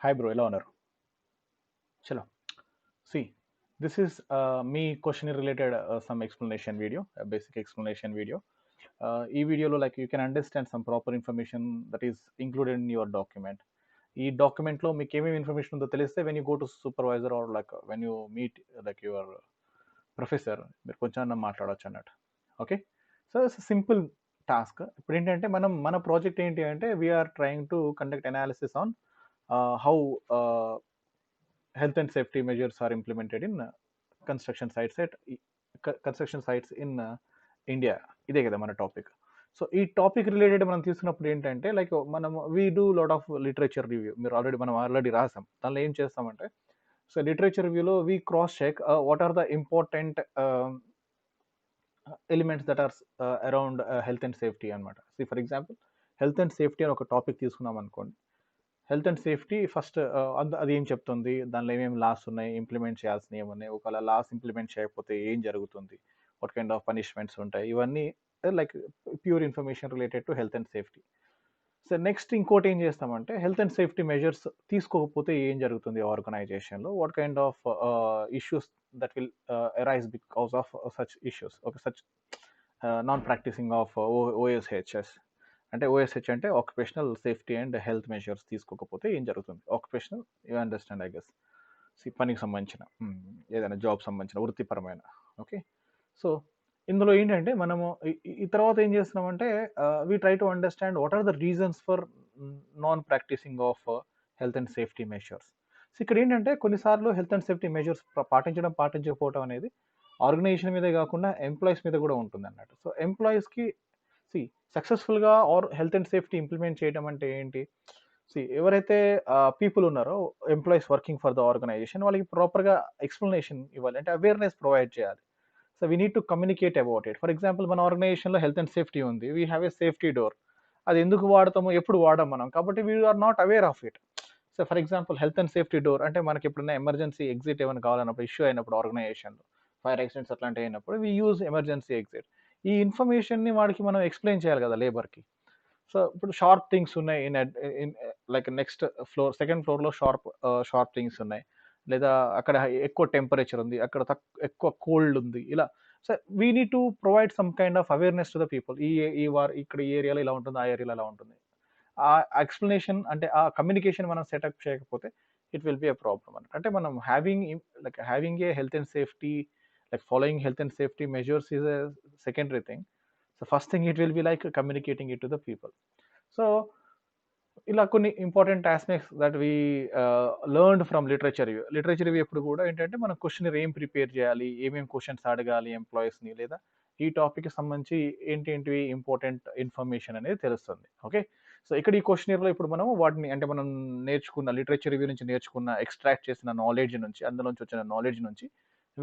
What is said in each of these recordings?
Hi bro, ఎలా ఉన్నారు? చలో. See, this is me questionnaire related some explanation video, a basic explanation video. ఈ వీడియోలో like you can understand some proper information that is included in your document. ఈ డాక్యుమెంట్లో మీకు ఏమేమి information ఉందో తెలిస్తే when you go to supervisor or like when you meet like your professor మీరు కొంచెం అన్న మాట్లాడవచ్చు అన్నట్టు. Okay, so it's simple task. ఇప్పుడు ఏంటంటే మన ప్రాజెక్ట్ ఏంటి అంటే we are trying to conduct analysis on how health and safety measures are implemented in construction sites at construction sites in India. ఇదే కదా మన టాపిక్. సో ఈ టాపిక్ రిలేటెడ్ మనం తీసుకున్నప్పుడు ఏంటంటే లైక్ మనం we do lot of literature review. మనం already రాసాం. దానిలో ఏం చేస్తామంటే సో లిటరేచర్ రివ్యూలో we cross check what are the important elements that are around health and safety అనమాట. For example health and safety అని ఒక టాపిక్ తీసుకున్నాం అనుకోండి. హెల్త్ అండ్ సేఫ్టీ ఫస్ట్ అది ఏం చెప్తుంది, దానిలో ఏమేమి లాస్ ఉన్నాయి, ఇంప్లిమెంట్ చేయాల్సినవి ఏమున్నాయి, ఒకవేళ లాస్ ఇంప్లిమెంట్ చేయకపోతే ఏం జరుగుతుంది, వాట్ కైండ్ ఆఫ్ పనిష్మెంట్స్ ఉంటాయి, ఇవన్నీ like pure information related to health and safety. So next ఇంకోటి ఏం చేస్తామంటే హెల్త్ అండ్ సేఫ్టీ మెజర్స్ తీసుకోకపోతే ఏం జరుగుతుంది ఆర్గనైజేషన్లో, what kind of issues that will arise because of such issues. Okay, such non practising of OSHS. అంటే OSH అంటే occupational safety and health measures తీసుకోకపోతే ఏం జరుగుతుంది. Occupational you understand I guess, పనికి సంబంధించిన ఏదైనా జాబ్ సంబంధించిన వృత్తిపరమైన. ఓకే, సో ఇందులో ఏంటంటే మనము ఈ తర్వాత ఏం చేస్తున్నామంటే we try to understand what are the reasons for non practising of health and safety measures. So ఇక్కడ ఏంటంటే కొన్నిసార్లు హెల్త్ అండ్ సేఫ్టీ మెజర్స్ పాటించకపోవడం అనేది ఆర్గనైజేషన్ మీదే కాకుండా ఎంప్లాయీస్ మీద కూడా ఉంటుంది అన్నట్టు. సో ఎంప్లాయీస్కి సి సక్సెస్ఫుల్గా our health and safety implement చేయడం అంటే ఏంటి, ఎవరైతే పీపుల్ ఉన్నారో employees working for the organisation వాళ్ళకి ప్రాపర్గా ఎక్స్ప్లెనేషన్ ఇవ్వాలి, అంటే అవేర్నెస్ ప్రొవైడ్ చేయాలి. So we need to communicate about it. For example మన ఆర్గనైజేషన్లో హెల్త్ అండ్ సేఫ్టీ ఉంది, we have a safety door. అది ఎందుకు వాడతామో ఎప్పుడు వాడాం మనం, కాబట్టి we are not aware of it. So for example health and safety door అంటే మనకి ఎప్పుడైనా ఎమర్జెన్సీ ఎగ్జిట్ ఏమైనా కావాలన్నప్పుడు, ఇష్యూ అయినప్పుడు ఆర్గనైజేషన్లో ఫైర్ యాక్సిడెంట్స్ అట్లాంటివి అయినప్పుడు వీ యూజ్ ఎమర్జెన్సీ ఎగ్జిట్. ఈ ఇన్ఫర్మేషన్ని వాడికి మనం ఎక్స్ప్లెయిన్ చేయాలి కదా లేబర్కి. సో ఇప్పుడు షార్ప్ థింగ్స్ ఉన్నాయి in like next floor, second ఫ్లోర్లో షార్ప్ థింగ్స్ ఉన్నాయి, లేదా అక్కడ ఎక్కువ టెంపరేచర్ ఉంది, అక్కడ ఎక్కువ కోల్డ్ ఉంది, ఇలా. So we need to provide some kind of awareness to the people. ఇక్కడ ఈ ఏరియాలో ఇలా ఉంటుంది, ఆ ఏరియాలో ఇలా ఉంటుంది. ఆ ఎక్స్ప్లెనేషన్ అంటే ఆ కమ్యూనికేషన్ మనం సెటప్ చేయకపోతే it will be a problem అన్నమాట. అంటే మనం having a health and safety, like following health and safety measures is a secondary thing. So first thing it will be like communicating it to the people. So ఇలా కొన్ని important aspects that we learned from literature review ఎప్పుడు కూడా ఏంటంటే మనం question ఏం prepare చేయాలి, ఏమేమి questions అడగాలి ఎంప్లాయీస్ని, లేదా ఈ టాపిక్కి సంబంధించి ఏంటివి ఇంపార్టెంట్ ఇన్ఫర్మేషన్ అనేది తెలుస్తుంది. ఓకే, సో ఇక్కడ ఈ క్వశ్చనర్లో ఇప్పుడు మనం వాటిని అంటే మనం నేర్చుకున్న లిటరేచర్ రివ్యూ నుంచి నేర్చుకున్న ఎక్స్ట్రాక్ట్ చేసిన నాలెడ్జ్ నుంచి, అందులో నుంచి వచ్చిన నాలెడ్జ్ నుంచి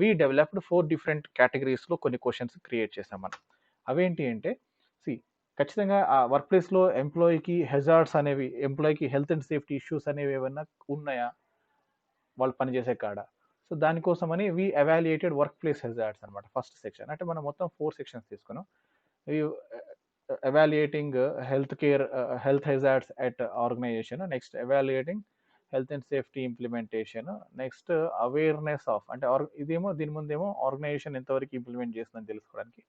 వీ డెవలప్డ్ 4 డిఫరెంట్ కేటగిరీస్లో కొన్ని క్వశ్చన్స్ క్రియేట్ చేసాం మనం. అవేంటి అంటే సి ఖచ్చితంగా ఆ వర్క్ ప్లేస్లో ఎంప్లాయీకి హెజార్డ్స్ అనేవి, ఎంప్లాయీకి హెల్త్ అండ్ సేఫ్టీ ఇష్యూస్ అనేవి ఏమైనా ఉన్నాయా వాళ్ళు పనిచేసే కాడ. సో దానికోసమని we evaluated work place hazards అనమాట ఫస్ట్ సెక్షన్. అంటే మనం మొత్తం 4 సెక్షన్స్ తీసుకున్నాం. ఈ evaluating health hazards at organisation, next evaluating health and safety implementation, next awareness of అంటే ఇదేమో దీని ముందేమో ఆర్గనైజేషన్ ఎంతవరకు ఇంప్లిమెంట్ చేస్తుందని తెలుసుకోవడానికి.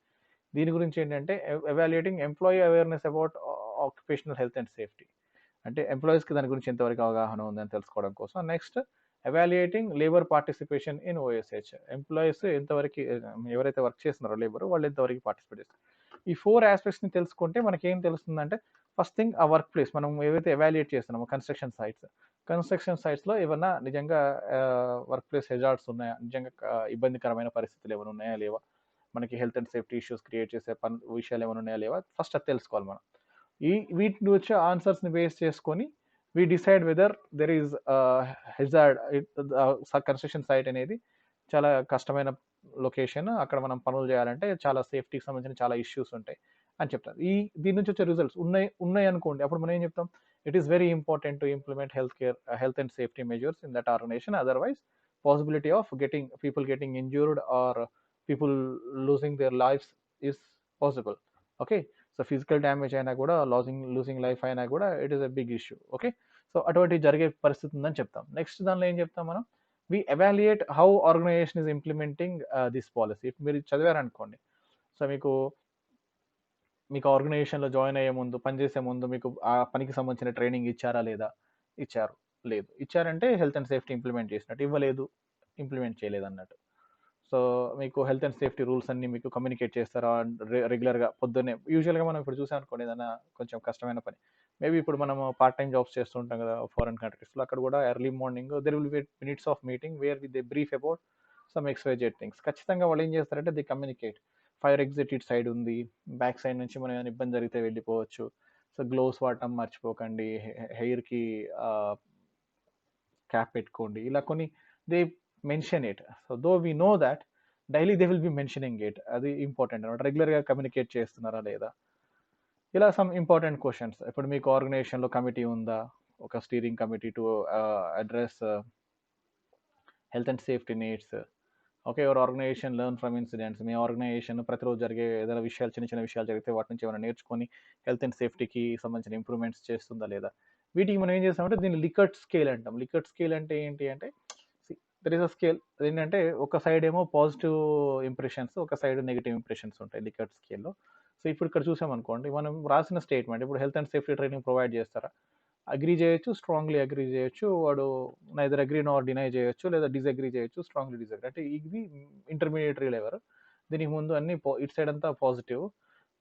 దీని గురించి ఏంటంటే evaluating employee awareness about occupational health and safety, అంటే ఎంప్లాయీస్కి దాని గురించి ఎంతవరకు అవగాహన ఉందని తెలుసుకోవడం కోసం. Next evaluating labour participation in OSH, employees ఎంతవరకు ఎవరైతే వర్క్ చేస్తున్నారో లేబర్ వాళ్ళు ఎంతవరకు పార్టిసిపేట్ చేస్తారు. ఈ 4 ఆస్పెక్ట్స్ని తెలుసుకుంటే మనకి ఏం తెలుస్తుందంటే ఫస్ట్ థింగ్ ఆ వర్క్ ప్లేస్ మనం ఏవైతే ఎవాల్యుయేట్ చేస్తున్నామో కన్స్ట్రక్షన్ సైట్స్లో ఏమన్నా నిజంగా వర్క్ ప్లేస్ హెజార్డ్స్ ఉన్నాయా, నిజంగా ఇబ్బందికరమైన పరిస్థితులు ఏమైనా ఉన్నాయా లేవా, మనకి health and safety issues create చేసే విషయాలు ఏమైనా ఉన్నాయా లేవా, ఫస్ట్ అది తెలుసుకోవాలి మనం. వీటి వచ్చే ఆన్సర్స్ని బేస్ చేసుకొని we decide whether there is hazard. Construction site అనేది చాలా కష్టమైన లొకేషన్, అక్కడ మనం పనులు చేయాలంటే చాలా సేఫ్టీకి సంబంధించిన చాలా ఇష్యూస్ ఉంటాయి అని చెప్తారు. దీని నుంచి వచ్చే రిజల్ట్స్ ఉన్నాయి అనుకోండి, అప్పుడు మనం ఏం చెప్తాం, it is very important to implement health and safety measures in that organisation, otherwise possibility of people getting injured or people losing their lives is possible. Okay, so physical damage అయినా కూడా losing life అయినా కూడా it is a big issue. Okay, so అటువంటి జరిగే పరిస్థితి ఉందని చెప్తాం. Next దానిలో ఏం చెప్తాం మనం, we evaluate how organisation is implementing this policy. మీరు చదివారనుకోండి, సో మీకు ఆర్గనైజేషన్లో జాయిన్ అయ్యే ముందు, పనిచేసే ముందు మీకు ఆ పనికి సంబంధించిన ట్రైనింగ్ ఇచ్చారా లేదా? ఇచ్చారు. లేదు. ఇచ్చారంటే హెల్త్ అండ్ సేఫ్టీ ఇంప్లిమెంట్ చేసినట్టు. ఇవ్వలేదు, ఇంప్లిమెంట్ చేయలేదు అన్నట్టు. సో మీకు హెల్త్ అండ్ సేఫ్టీ రూల్స్ అన్ని మీకు కమ్యూనికేట్ చేస్తారా రెగ్యులర్గా? పొద్దున్నే యూజువల్గా మనం ఇప్పుడు చూసాం అనుకోండి, ఏదైనా కొంచెం కష్టమైన పని, మేబీ ఇప్పుడు మనం పార్ట్ టైం జాబ్స్ చేస్తూ ఉంటాం కదా ఫారెన్ కంట్రీస్లో, అక్కడ కూడా early morning there will be minutes of meeting where they brief about some X Y Z things. ఖచ్చితంగా వాళ్ళు ఏం చేస్తారంటే ది కమ్యూనికేట్, ఫైర్ ఎగ్జిట్ ఇటు సైడ్ ఉంది, బ్యాక్ సైడ్ నుంచి మనం ఏమైనా ఇబ్బంది జరిగితే వెళ్ళిపోవచ్చు, సో గ్లోవ్స్ వాడటం మర్చిపోకండి, హెయిర్కి క్యాప్ పెట్టుకోండి, ఇలా కొన్ని they mention it. So though we know that daily they will be mentioning it. అది ఇంపార్టెంట్ అనమాట. రెగ్యులర్గా కమ్యూనికేట్ చేస్తున్నారా లేదా? ఇలా సమ్ ఇంపార్టెంట్ క్వశ్చన్స్. ఇప్పుడు మీకు ఆర్గనైజేషన్లో కమిటీ ఉందా, ఒక steering committee to address health and safety needs. Okay, your organisation learn from incidents. మీ ఆర్గనైజేషన్ ప్రతిరోజు జరిగే ఏదైనా విషయాలు, చిన్న చిన్న విషయాలు జరిగితే వాటి నుంచి ఏమైనా నేర్చుకొని హెల్త్ అండ్ సేఫ్టీకి సంబంధించిన ఇంప్రూవ్మెంట్స్ చేస్తుందా లేదా? వీటికి మనం ఏం చేస్తామంటే దీన్ని లికర్ట్ స్కేల్ అంటాం. లికర్ట్ స్కేల్ అంటే ఏంటి అంటే, దర్ ఇస్ అ స్కేల్. అదేంటంటే ఒక సైడ్ ఏమో పాజిటివ్ ఇంప్రెషన్స్, ఒక సైడ్ నెగిటివ్ ఇంప్రెషన్స్ ఉంటాయి లికర్ట్ స్కేల్లో. సో ఇప్పుడు ఇక్కడ చూసామనుకోండి, మనం రాసిన స్టేట్మెంట్, ఇప్పుడు health and safety training provide చేస్తారా? అగ్రీ చేయొచ్చు, స్ట్రాంగ్లీ అగ్రీ చేయొచ్చు, వాడు నైదర్ అగ్రీ నార్ డినై చేయొచ్చు, లేదా డిసగ్రీ చేయొచ్చు, స్ట్రాంగ్లీ డిసగ్రీ. అంటే ఇది ఇంటర్మీడియటరీ లెవెల్. దీనికి ముందు అన్ని ఇటు సైడ్ అంతా పాజిటివ్,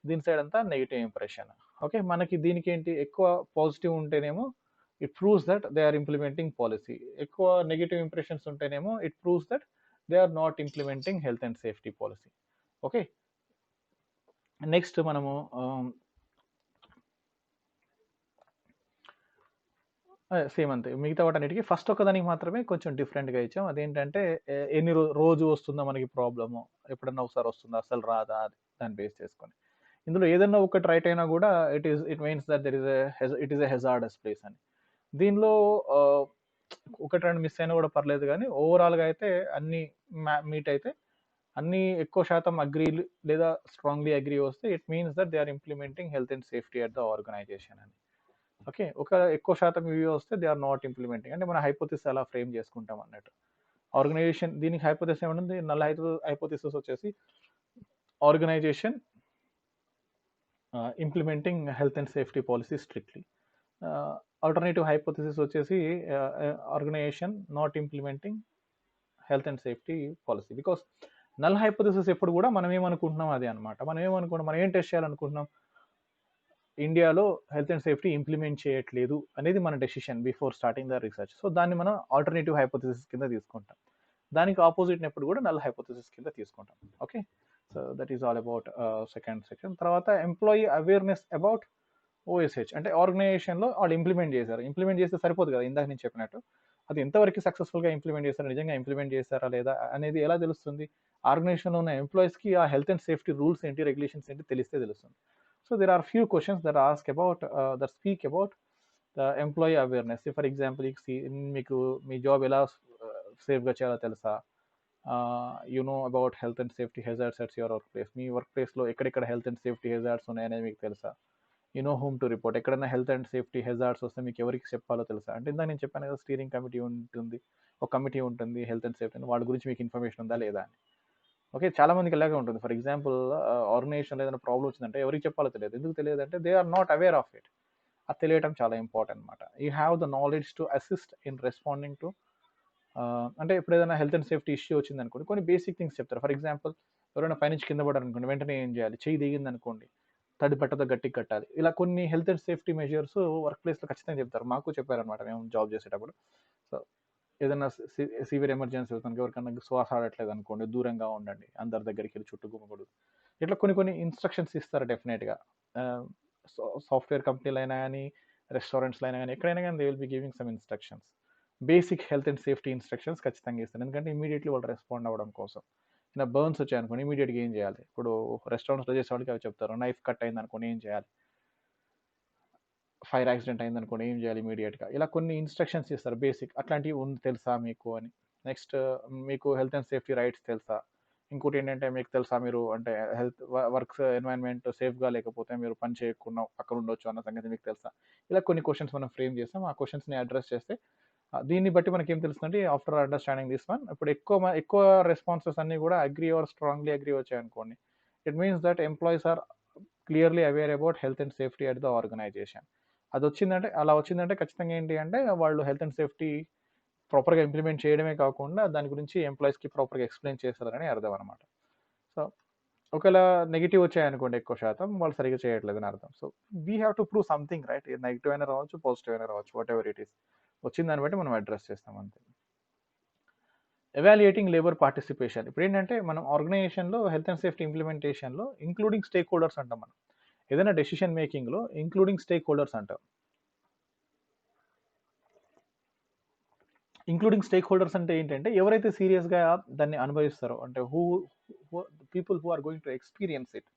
దీని సైడ్ అంతా నెగిటివ్ ఇంప్రెషన్. ఓకే, మనకి దీనికి ఏంటి, ఎక్కువ పాజిటివ్ ఉంటేనేమో it proves that they are implementing policy, ఎక్కువ నెగిటివ్ ఇంప్రెషన్స్ ఉంటేనేమో it proves that they are not implementing health and safety policy. Okay, next మనము సేమ్ అంతే. మిగతా వాటన్నిటికి ఫస్ట్ ఒకదానికి మాత్రమే కొంచెం డిఫరెంట్‌గా ఇచ్చాం. అదేంటంటే ఎన్ని రోజు వస్తుందా మనకి ప్రాబ్లము, ఎప్పుడన్నా ఒకసారి వస్తుందా, అసలు రాదా, అది దాన్ని బేస్ చేసుకొని. ఇందులో ఏదన్నా ఒకటి రైట్ అయినా కూడా it means that there it is a hazardous place అని. దీనిలో ఆహ్, ఒకటి రెండు మిస్ అయినా కూడా పర్లేదు గానీ, ఓవరాల్‌గా అయితే అన్నీ మీట్ అయితే, అన్నీ ఎక్కువ శాతం అగ్రీ లేదా స్ట్రాంగ్లీ అగ్రీ వస్తే it means that they are implementing health and safety at the organisation అని. ఓకే, ఒక ఎక్కువ శాతం ఇవి వస్తే దే ఆర్ నాట్ ఇంప్లిమెంటింగ్. అంటే మన హైపోథిసిస్ అలా ఫ్రేమ్ చేసుకుంటాం అన్నట్టు. ఆర్గనైజేషన్ దీనికి హైపోథిసిస్ ఏముంటుంది, నల్ హైపోథిసిస్ వచ్చేసి organisation implementing health and safety policy strictly. Alternative hypothesis వచ్చేసి organisation not implementing health and safety policy. Because null hypothesis ఎప్పుడు కూడా మనం ఏమనుకుంటున్నాం అదే అనమాట. మనం ఏం టెస్ట్ చేయాలనుకుంటున్నాం, ఇండియాలో హెల్త్ అండ్ సేఫ్టీ ఇంప్లిమెంట్ చేయట్లేదు అనేది మన decision before starting the research. So దాన్ని మనం ఆల్టర్నేటివ్ హైపోథిసిస్ కింద తీసుకుంటాం. దానికి ఆపోజిట్ ఎప్పుడు కూడా నల్ హైపోథిసిస్ కింద తీసుకుంటాం. Okay, so that is all about second section. తర్వాత ఎంప్లాయీ అవేర్నెస్ అబౌట్ ఓఎస్హెచ్. అంటే ఆర్గనైజేషన్లో వాళ్ళు ఇంప్లిమెంట్ చేస్తే సరిపోదు కదా, ఇందాక నేను చెప్పినట్టు. అది ఎంతవరకు సక్సెస్ఫుల్గా ఇంప్లిమెంట్ చేస్తారా, నిజంగా ఇంప్లిమెంట్ చేస్తారా లేదా అనేది ఎలా తెలుస్తుంది? ఆర్గనైజేషన్లో ఉన్న ఎంప్లాయీస్కి ఆ హెల్త్ అండ్ సేఫ్టీ రూల్స్ ఏంటి, రెగ్యులేషన్స్ ఏంటి తెలిస్తే తెలుస్తుంది. So there are few questions that ask about that speak about the employee awareness. For example మీకు మీ జాబ్ ఎలా సేఫ్గా చేయాలో తెలుసా, you know about health and safety hazards at your work place. Me work ప్లేస్లో ఎక్కడెక్కడ హెల్త్ అండ్ సేఫ్టీ హెజార్డ్స్ ఉన్నాయనేది మీకు తెలుసా? You know home to report. ఎక్కడైనా హెల్త్ అండ్ సేఫ్టీ హెజార్డ్స్ వస్తే మీకు ఎవరికి చెప్పాలో తెలుసా? అంటే ఇందాక నేను చెప్పాను కదా, స్టీరింగ్ కమిటీ ఉంటుంది, ఒక కమిటీ ఉంటుంది హెల్త్ అండ్ సేఫ్టీ, వాళ్ళ గురించి మీకు ఇన్ఫర్మేషన్ ఉందా లేదా అని. ఓకే, చాలా మందికి ఇలాగే ఉంటుంది. ఫర్ ఎగ్జాంపుల్ ఆర్గనైజేషన్లో ఏదైనా ప్రాబ్లం వచ్చిందంటే ఎవరికి చెప్పాలో తెలియదు. ఎందుకు తెలియదు అంటే they are not aware of it. అది తెలియటం చాలా ఇంపార్టెంట్ అనమాట. You have the knowledge to assist in responding to. అంటే ఇప్పుడు ఏదైనా హెల్త్ అండ్ సేఫ్టీ ఇష్యూ వచ్చింది అనుకోండి, కొన్ని బేసిక్ థింగ్స్ చెప్తారు. ఫర్ ఎగ్జాంపుల్ ఎవరైనా పైనుంచి కింద పడారు అనుకోండి, వెంటనే ఏం చేయాలి, చెయ్యి దిగింది అనుకోండి, తడి బట్టతో గట్టిగా కట్టాలి. ఇలా కొన్ని health and safety measures work ప్లేస్లో ఖచ్చితంగా చెప్తారు. మాకు చెప్పారనమాట మేము జాబ్ చేసేటప్పుడు. సో ఏదైనా సివియర్ ఎమర్జెన్సీ అవుతుంది, ఎవరికన్నా శ్వాస ఆడట్లేదు అనుకోండి, దూరంగా ఉండండి, అందరి దగ్గరికి వెళ్ళి చుట్టూ గుమ్మకూడదు. ఇట్లా కొన్ని కొన్ని ఇన్స్ట్రక్షన్స్ ఇస్తారు డెఫినెట్గా. సాఫ్ట్వేర్ కంపెనీలు అయినా కానీ, రెస్టారెంట్స్లో అయినా కానీ, ఎక్కడైనా కానీ they will be giving some instructions. Basic health and safety instructions ఖచ్చితంగా ఇస్తారు, ఎందుకంటే ఇమీడియట్లీ వాళ్ళు రెస్పాండ్ అవ్వడం కోసం. ఇలా బర్న్స్ వచ్చాయనుకోండి, ఇమీడియట్గా ఏం చేయాలి? ఇప్పుడు రెస్టారెంట్స్లో చేసే వాళ్ళకి అవి చెప్తారు. నైఫ్ కట్ అయింది అనుకోండి ఏం చేయాలి, ఫైర్ యాక్సిడెంట్ అయిందనుకోండి ఏం చేయాలి ఇమీడియట్గా. ఇలా కొన్ని ఇన్స్ట్రక్షన్స్ ఇస్తారు బేసిక్. అట్లాంటివి తెలుసా మీకు అని. నెక్స్ట్ మీకు హెల్త్ అండ్ సేఫ్టీ రైట్స్ తెలుసా, ఇంకోటి ఏంటంటే మీకు తెలుసా మీరు అంటే హెల్త్ వర్క్ ఎన్వైరన్మెంట్ సేఫ్గా లేకపోతే మీరు పని చేయకుండా అక్కడ ఉండొచ్చు అన్న సంగతి మీకు తెలుసా? ఇలా కొన్ని క్వశ్చన్స్ మనం ఫ్రేమ్ చేస్తాం. ఆ క్వశ్చన్స్ని అడ్రస్ చేస్తే దీన్ని బట్టి మనకి ఏం తెలుస్తుందంటే ఆఫ్టర్ అండర్స్టాండింగ్ దిస్ వన్ ఇప్పుడు ఎక్కువ రెస్పాన్సెస్ అన్ని కూడా అగ్రీ ఆర్ స్ట్రాంగ్లీ అగ్రీ వచ్చాయనుకోండి, it means that employees are clearly aware about health and safety at the organisation. అది వచ్చిందంటే అలా వచ్చిందంటే ఖచ్చితంగా ఏంటి అంటే వాళ్ళు హెల్త్ అండ్ సేఫ్టీ ప్రాపర్గా ఇంప్లిమెంట్ చేయడమే కాకుండా దాని గురించి ఎంప్లాయీస్కి ప్రాపర్గా ఎక్స్ప్లెయిన్ చేస్తారని అర్థం అనమాట. సో ఒకవేళ నెగిటివ్ వచ్చాయనుకోండి ఎక్కువ శాతం వాళ్ళు సరిగ్గా చేయట్లేదని అర్థం. So we have to prove something right, negative అయినా రావచ్చు, పాజిటివ్ అయినా రావచ్చు, వాట్ ఎవర్ ఇట్ ఈస్, వచ్చిన దాన్ని బట్టి మనం అడ్రస్ చేస్తాం అంతే. ఎవాల్యుయేటింగ్ లేబర్ పార్టిసిపేషన్ ఇప్పుడు ఏంటంటే మనం ఆర్గనైజేషన్లో హెల్త్ అండ్ సేఫ్టీ ఇంప్లిమెంటేషన్లో ఇంక్లూడింగ్ స్టేక్ హోల్డర్స్ అంటాం. మనం ఏదైనా డెసిషన్ మేకింగ్లో ఇంక్లూడింగ్ స్టేక్ హోల్డర్స్ అంటాం. ఇంక్లూడింగ్ స్టేక్ హోల్డర్స్ అంటే ఏంటంటే ఎవరైతే సీరియస్గా దాన్ని అనుభవిస్తారో అంటే people who are going to experience it,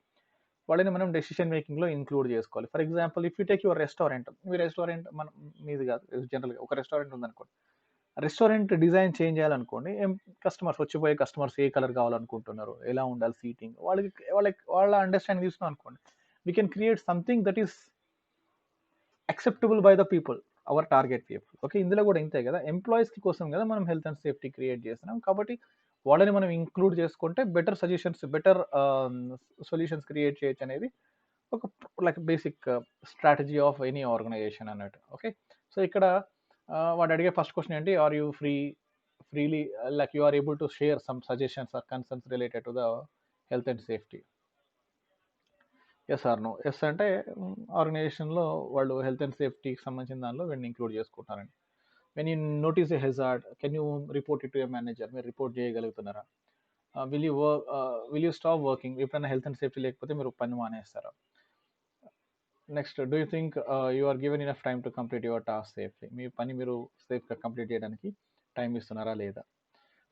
వాళ్ళని మనం డెసిషన్ మేకింగ్లో ఇంక్లూడ్ చేసుకోవాలి. For example if you take your restaurant, మీ రెస్టారెంట్ మన మీది కాదు, జనరల్గా ఒక రెస్టారెంట్ ఉందనుకోండి, రెస్టారెంట్ డిజైన్ చేంజ్ చేయాలనుకోండి, కస్టమర్స్ వచ్చిపోయే కస్టమర్స్ ఏ కలర్ కావాలనుకుంటున్నారు, ఎలా ఉండాలి సీటింగ్, వాళ్ళ అండర్స్టాండింగ్ తీసుకున్నాం అనుకోండి, we can create something that is acceptable by the people, our target people. Okay, ఇందులో కూడా ఇంతే కదా, ఎంప్లాయీస్కి కోసం కదా మనం హెల్త్ అండ్ సేఫ్టీ క్రియేట్ చేస్తున్నాం, కాబట్టి వాళ్ళని మనం ఇంక్లూడ్ చేసుకుంటే better suggestions, better solutions create చేయొచ్చు అనేది ఒక like basic strategy of any organisation అన్నట్టు. ఓకే, సో ఇక్కడ వాడు అడిగే ఫస్ట్ క్వశ్చన్ ఏంటి, are you freely like you are able to share some suggestions or concerns related to the health and safety. Yes or no. Yes అంటే ఆర్గనైజేషన్లో వాళ్ళు health and సేఫ్టీకి సంబంధించిన దానిలో వీళ్ళని ఇంక్లూడ్ చేసుకుంటారండి. When you notice a hazard can you report it to a manager, మీరు report చేయగలుగుతున్నారా? విల్ యూ స్టాప్ వర్కింగ్, ఎప్పుడైనా హెల్త్ అండ్ సేఫ్టీ లేకపోతే మీరు పని మానేస్తారా? Next, do you think you are given enough time to complete your task safely, మీ పని మీరు సేఫ్గా కంప్లీట్ చేయడానికి టైం ఇస్తున్నారా లేదా?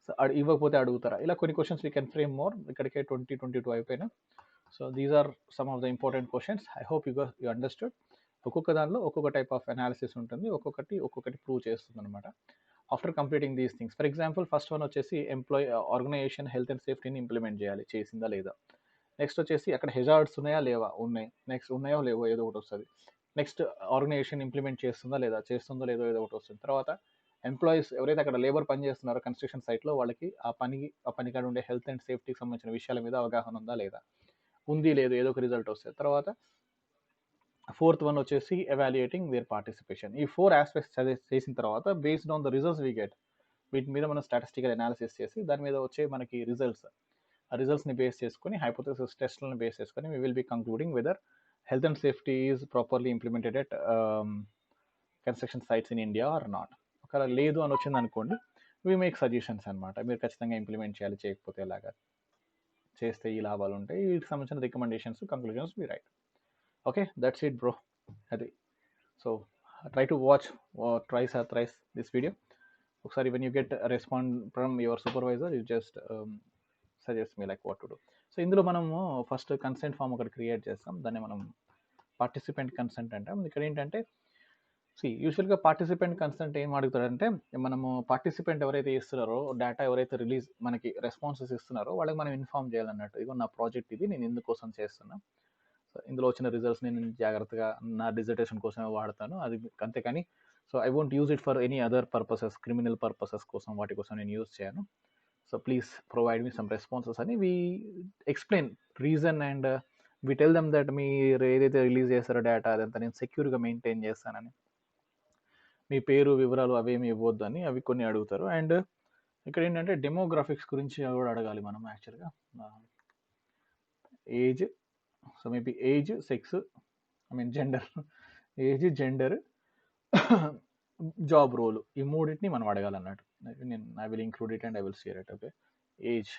సో ఇవ్వకపోతే అడుగుతారా? ఇలా కొన్ని questions we can frame more. ఇక్కడికే 20-22 అయిపోయినా. So these are some of the important questions. I hope you understood. ఒక్కొక్క దానిలో ఒక్కొక్క టైప్ ఆఫ్ అనాలిసిస్ ఉంటుంది, ఒక్కొక్కటి ప్రూవ్ చేస్తుంది అనమాట. After completing these things, for example first one వచ్చేసి ఆర్గనైజేషన్ హెల్త్ అండ్ సేఫ్టీని ఇంప్లిమెంట్ చేయాలి, చేసిందా లేదా. నెక్స్ట్ వచ్చేసి అక్కడ హెజార్డ్స్ ఉన్నాయా లేవా, ఉన్నాయి. నెక్స్ట్ ఉన్నాయో లేవో ఏదో ఒకటి వస్తుంది. నెక్స్ట్ ఆర్గనైజేషన్ ఇంప్లిమెంట్ చేస్తుందో లేదో ఏదో ఒకటి వస్తుంది. తర్వాత ఎంప్లాయీస్ ఎవరైతే అక్కడ లేబర్ పని చేస్తున్నారో కన్స్ట్రక్షన్ సైట్లో, వాళ్ళకి ఆ పని కాడ ఉండే హెల్త్ అండ్ సేఫ్టీకి సంబంధించిన విషయాల మీద అవగాహన ఉందా లేదా, ఉంది లేదు ఏదో ఒక రిజల్ట్ వస్తుంది. తర్వాత ఫోర్త్ వన్ వచ్చేసి ఎవాల్యుయేటింగ్ దేర్ పార్టిసిపేషన్. ఈ 4 ఆస్పెక్ట్స్ చేసిన తర్వాత based on the results we get, వీటి మీద మనం స్టాటిస్టికల్ అనాలిసిస్ చేసి దాని మీద వచ్చే మనకి ఆ రిజల్ట్స్ని బేస్ చేసుకొని హైపోథెసిస్ టెస్ట్లను బేస్ చేసుకొని we will be concluding whether health and safety is properly implemented at construction sites in India or not. ఒకవేళ లేదు అని వచ్చింది అనుకోండి, వీ మేక్ సజెషన్స్ అనమాట, మీరు ఖచ్చితంగా ఇంప్లిమెంట్ చేయాలి, చేయకపోతే ఎలాగా, చేస్తే ఈ లాభాలు ఉంటాయి, వీటికి సంబంధించిన recommendations, conclusions we write. Okay, that's it bro. అది so try to watch twice or thrice this video. ఒకసారి when you get respond from your supervisor, you just suggest me like what to do. So ఇందులో మనము first consent form ఒకటి create చేస్తాం, దాన్ని మనం participant consent అంటాం. ఇక్కడ ఏంటంటే యూజువల్గా పార్టిసిపెంట్ కన్సెంట్ ఏం అడుగుతాడంటే, మనము పార్టిసిపెంట్ ఎవరైతే ఇస్తున్నారో డేటా, ఎవరైతే మనకి రెస్పాన్సెస్ ఇస్తున్నారో వాళ్ళకి మనం ఇన్ఫార్మ్ చేయాలన్నట్టు, ఇగో నా ప్రాజెక్ట్ ఇది, నేను ఇందుకోసం చేస్తున్నా, ఇందులో వచ్చిన రిజల్ట్స్ నేను జాగ్రత్తగా నా డిజర్టేషన్ కోసమే వాడతాను, అది అంతేకాని so I won't use it for any other purposes, criminal purposes కోసం వాటి కోసం నేను యూజ్ చేయను. So please provide me some responses అని we explain reason and we tell them that మీరు ఏదైతే రిలీజ్ చేస్తారో డేటా అదంతా నేను సెక్యూర్గా మెయింటైన్ చేస్తానని, మీ పేరు వివరాలు అవేమి ఇవ్వద్దు అని అవి కొన్ని అడుగుతారు. అండ్ ఇక్కడ ఏంటంటే డెమోగ్రాఫిక్స్ గురించి కూడా అడగాలి మనం యాక్చువల్గా. Age, so maybe age, sex, gender, age, gender, job role, ఈ మూడింటిని మనం అడగాలన్నట్టు. I will include it and I will share it. Okay, age,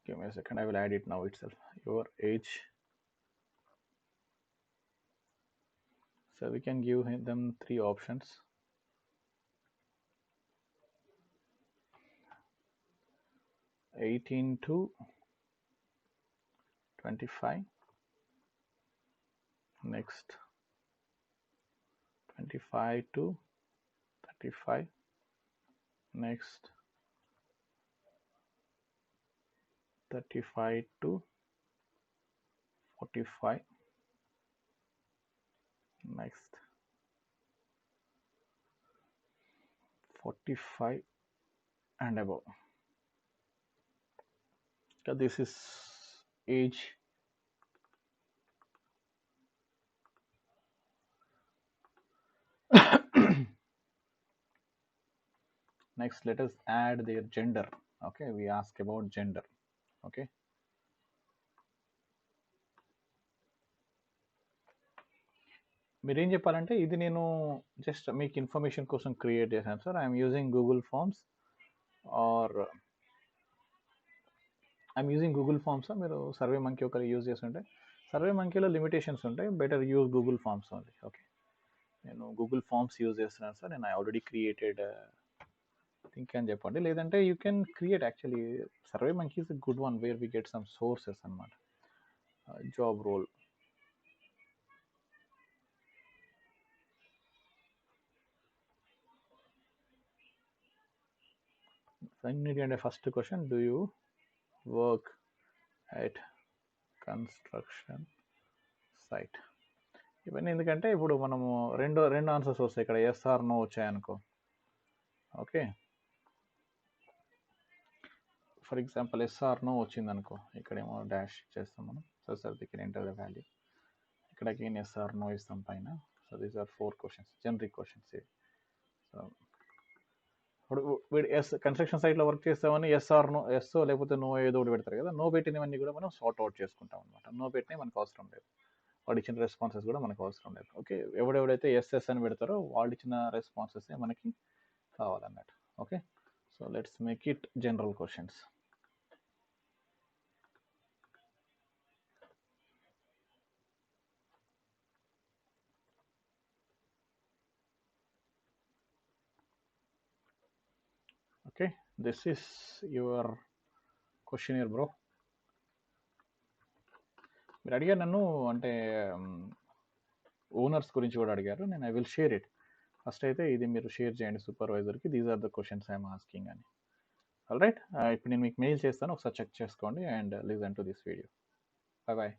give me a second, I will add it now itself, your age. So we can give them 3 options. (18 to 25), next 25 to 35, Next, 35 to 45. Next, 45 and above. So this is age. Next, let us add their gender. Okay, we ask about gender. Okay, మీరేం చెప్పాలంటే ఇది నేను just మీకు information కోసం create చేశాను sir. I'm using Google forms or Google forms. మీరు SurveyMonkey ఒకరు use చేస్తుంటే సర్వే మంకీలో లిమిటేషన్స్ ఉంటాయి. Better use Google forms only. Okay, నేను గూగుల్ ఫార్మ్స్ యూజ్ చేస్తున్నాను సార్. నేను ఆల్రెడీ క్రియేటెడ్ థింక్ అని చెప్పండి. లేదంటే you can create actually SurveyMonkey is good one where we get some sources అనమాట. జాబ్ రోల్ అంటే first question, do you work at construction site? ఇవన్నీ ఎందుకంటే ఇప్పుడు మనము రెండు ఆన్సర్స్ వస్తాయి ఇక్కడ, ఎస్ ఆర్ నో వచ్చాయనుకో. Okay, for example yes or no వచ్చిందనుకో, ఇక్కడేమో డాష్ చేస్తాం మనం. So sir the can enter the value. ఇక్కడ అగైన్ ఎస్ ఆర్ నో ఇస్తాం పైన. So these are 4 questions, generic questions ఇవి. సో ఇప్పుడు వీడు ఎస్ కన్స్ట్రక్షన్ సైట్లో వర్క్ చేస్తామని ఎస్ ఆర్ నో, ఎస్ లేకపోతే నో ఏదో ఒకటి పెడతారు కదా. నో పెట్టినవన్నీ కూడా మనం సార్ట్ అవుట్ చేసుకుంటాం అనమాట. నో పెట్టినవి మనకు అవసరం లేదు, వాడు ఇచ్చిన రెస్పాన్సెస్ కూడా మనకు అవసరం లేదు. ఓకే, ఎవడెవడైతే ఎస్ఎస్ అని పెడతారో వాళ్ళు ఇచ్చిన రెస్పాన్సెస్ మనకి కావాలన్నట్టు. Okay, so let's make it general questions. Okay, this is your question here bro. మీరు అడిగారు నన్ను అంటే ఓనర్స్ గురించి కూడా అడిగారు. నేను I will share it. First అయితే ఇది మీరు షేర్ చేయండి సూపర్వైజర్కి, these are the questions I'm asking అని. ఆల్ రైట్, ఇప్పుడు నేను మీకు మెయిల్ చేస్తాను, ఒకసారి చెక్ చేసుకోండి and listen to this video. Bye bye.